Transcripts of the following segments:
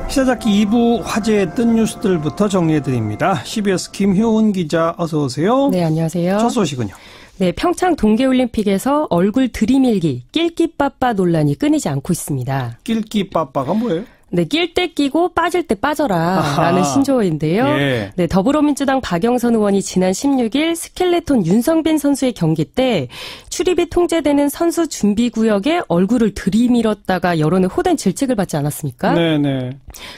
시사잡기 2부 화제했던 뉴스들부터 정리해드립니다. CBS 김효은 기자 어서 오세요. 네, 안녕하세요. 첫 소식은요. 네, 평창 동계올림픽에서 얼굴 들이밀기, 낄끼빠빠 논란이 끊이지 않고 있습니다. 낄끼빠빠가 뭐예요? 네, 낄 때 끼고 빠질 때 빠져라라는 신조어인데요. 예. 네, 더불어민주당 박영선 의원이 지난 16일 스켈레톤 윤성빈 선수의 경기 때 출입이 통제되는 선수 준비구역에 얼굴을 들이밀었다가 여론의 호된 질책을 받지 않았습니까? 네네.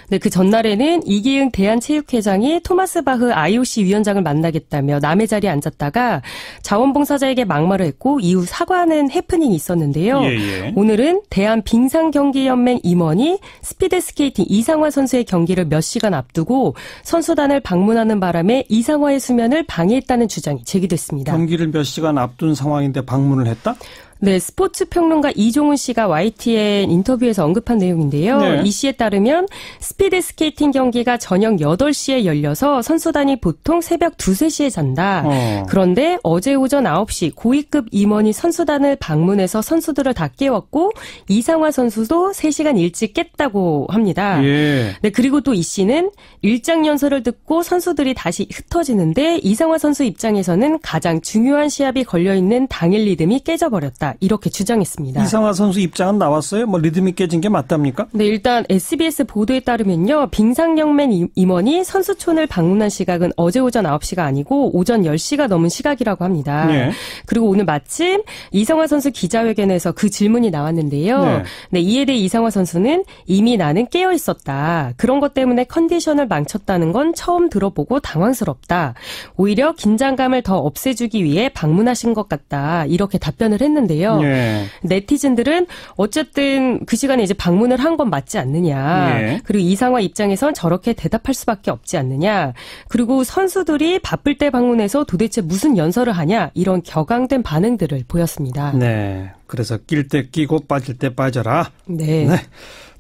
네, 그 전날에는 이기흥 대한체육회장이 토마스 바흐 IOC 위원장을 만나겠다며 남의 자리에 앉았다가 자원봉사자에게 막말을 했고 이후 사과하는 해프닝이 있었는데요. 예. 오늘은 대한빙상경기연맹 임원이 스피드스케이팅 이상화 선수의 경기를 몇 시간 앞두고 선수단을 방문하는 바람에 이상화의 수면을 방해했다는 주장이 제기됐습니다. 경기를 몇 시간 앞둔 상황인데 방문을 했다? 네, 스포츠 평론가 이종훈 씨가 YTN 인터뷰에서 언급한 내용인데요. 네. 이 씨에 따르면 스피드 스케이팅 경기가 저녁 8시에 열려서 선수단이 보통 새벽 2, 3시에 잔다. 그런데 어제 오전 9시 고위급 임원이 선수단을 방문해서 선수들을 다 깨웠고 이상화 선수도 3시간 일찍 깼다고 합니다. 예. 네, 그리고 또 이 씨는 일장 연설을 듣고 선수들이 다시 흩어지는데 이상화 선수 입장에서는 가장 중요한 시합이 걸려있는 당일 리듬이 깨져버렸다. 이렇게 주장했습니다. 이상화 선수 입장은 나왔어요? 뭐 리듬이 깨진 게 맞답니까? 네, 일단 SBS 보도에 따르면요. 빙상연맹 임원이 선수촌을 방문한 시각은 어제 오전 9시가 아니고 오전 10시가 넘은 시각이라고 합니다. 네. 그리고 오늘 마침 이상화 선수 기자회견에서 그 질문이 나왔는데요. 네, 이에 대해 이상화 선수는 이미 나는 깨어 있었다. 그런 것 때문에 컨디션을 망쳤다는 건 처음 들어보고 당황스럽다. 오히려 긴장감을 더 없애주기 위해 방문하신 것 같다. 이렇게 답변을 했는데요. 예. 네티즌들은 어쨌든 그 시간에 이제 방문을 한 건 맞지 않느냐. 예. 그리고 이상화 입장에선 저렇게 대답할 수밖에 없지 않느냐. 그리고 선수들이 바쁠 때 방문해서 도대체 무슨 연설을 하냐. 이런 격앙된 반응들을 보였습니다. 네. 그래서 낄 때 끼고 빠질 때 빠져라. 네.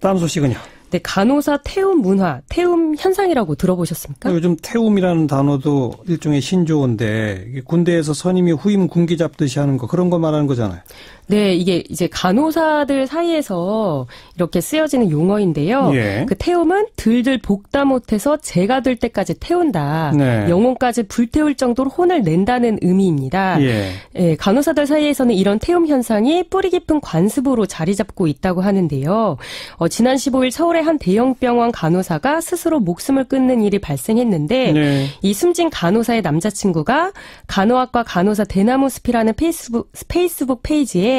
다음 소식은요. 네, 간호사 태움 문화, 태움 현상이라고 들어보셨습니까? 요즘 태움이라는 단어도 일종의 신조어인데 이게 군대에서 선임이 후임 군기 잡듯이 하는 거 그런 거 말하는 거잖아요. 네, 이게 이제 간호사들 사이에서 이렇게 쓰여지는 용어인데요. 예. 그 태움은 들들 볶다 못해서 재가 될 때까지 태운다. 네. 영혼까지 불태울 정도로 혼을 낸다는 의미입니다. 예. 예, 간호사들 사이에서는 이런 태움 현상이 뿌리 깊은 관습으로 자리 잡고 있다고 하는데요. 지난 15일 서울의 한 대형병원 간호사가 스스로 목숨을 끊는 일이 발생했는데 네. 이 숨진 간호사의 남자친구가 간호학과 간호사 대나무 숲이라는 페이스북 페이지에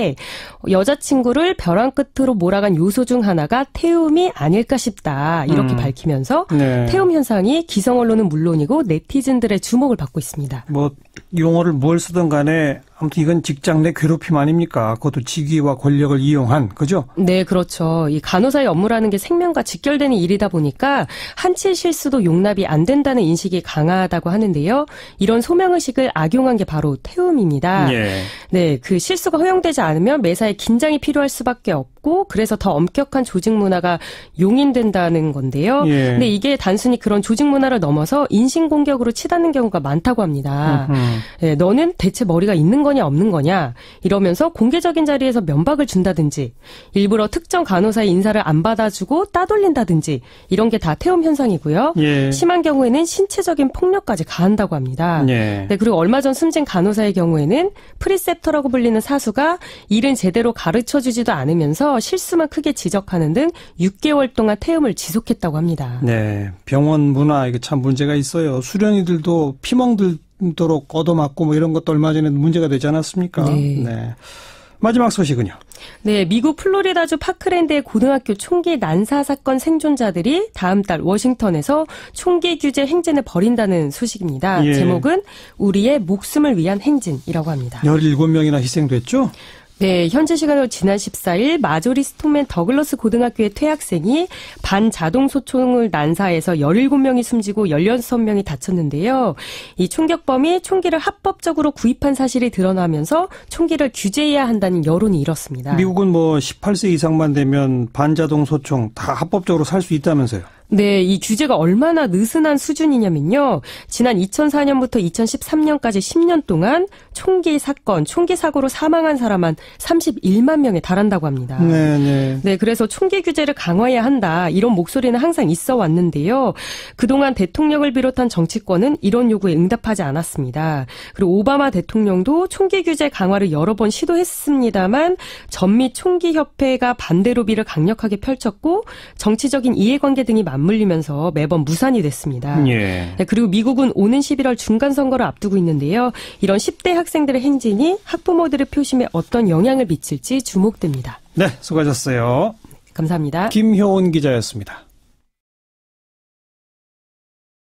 여자친구를 벼랑 끝으로 몰아간 요소 중 하나가 태움이 아닐까 싶다. 이렇게 밝히면서 네. 태움 현상이 기성 언론은 물론이고 네티즌들의 주목을 받고 있습니다. 뭐 용어를 뭘 쓰든 간에 아무튼 이건 직장 내 괴롭힘 아닙니까? 그것도 직위와 권력을 이용한, 그죠? 네, 그렇죠. 이 간호사의 업무라는 게 생명과 직결되는 일이다 보니까 한치의 실수도 용납이 안 된다는 인식이 강하다고 하는데요. 이런 소명의식을 악용한 게 바로 태움입니다. 예. 네, 그 실수가 허용되지 않으면 매사에 긴장이 필요할 수밖에 없고 그래서 더 엄격한 조직 문화가 용인된다는 건데요. 예. 근데 이게 단순히 그런 조직 문화를 넘어서 인신공격으로 치닫는 경우가 많다고 합니다. 네, 너는 대체 머리가 있는 거냐 없는 거냐 이러면서 공개적인 자리에서 면박을 준다든지 일부러 특정 간호사의 인사를 안 받아주고 따돌린다든지 이런 게 다 태움 현상이고요. 예. 심한 경우에는 신체적인 폭력까지 가한다고 합니다. 예. 네, 그리고 얼마 전 숨진 간호사의 경우에는 프리셉터라고 불리는 사수가 일은 제대로 가르쳐주지도 않으면서 실수만 크게 지적하는 등 6개월 동안 태움을 지속했다고 합니다. 네, 병원 문화 이게 참 문제가 있어요. 수련이들도 피멍들도록 얻어맞고 뭐 이런 것도 얼마 전에 문제가 되지 않았습니까? 네. 마지막 소식은요. 네, 미국 플로리다주 파크랜드의 고등학교 총기 난사 사건 생존자들이 다음 달 워싱턴에서 총기 규제 행진을 벌인다는 소식입니다. 예. 제목은 우리의 목숨을 위한 행진이라고 합니다. 17명이나 희생됐죠? 네, 현지 시간으로 지난 14일 마조리 스톡맨 더글러스 고등학교의 퇴학생이 반자동 소총을 난사해서 17명이 숨지고 16명이 다쳤는데요. 이 총격범이 총기를 합법적으로 구입한 사실이 드러나면서 총기를 규제해야 한다는 여론이 일었습니다. 미국은 뭐 18세 이상만 되면 반자동 소총 다 합법적으로 살 수 있다면서요? 네, 이 규제가 얼마나 느슨한 수준이냐면요. 지난 2004년부터 2013년까지 10년 동안 총기 사건, 총기 사고로 사망한 사람 한 31만 명에 달한다고 합니다. 네, 그래서 총기 규제를 강화해야 한다. 이런 목소리는 항상 있어 왔는데요. 그동안 대통령을 비롯한 정치권은 이런 요구에 응답하지 않았습니다. 그리고 오바마 대통령도 총기 규제 강화를 여러 번 시도했습니다만 전미 총기협회가 반대 로비를 강력하게 펼쳤고 정치적인 이해관계 등이 맞물리면서 매번 무산이 됐습니다. 네, 그리고 미국은 오는 11월 중간선거를 앞두고 있는데요. 이런 10대 학생들의 행진이 학부모들의 표심에 어떤 영향을 미칠지 주목됩니다. 네, 수고하셨어요. 감사합니다. 김효은 기자였습니다.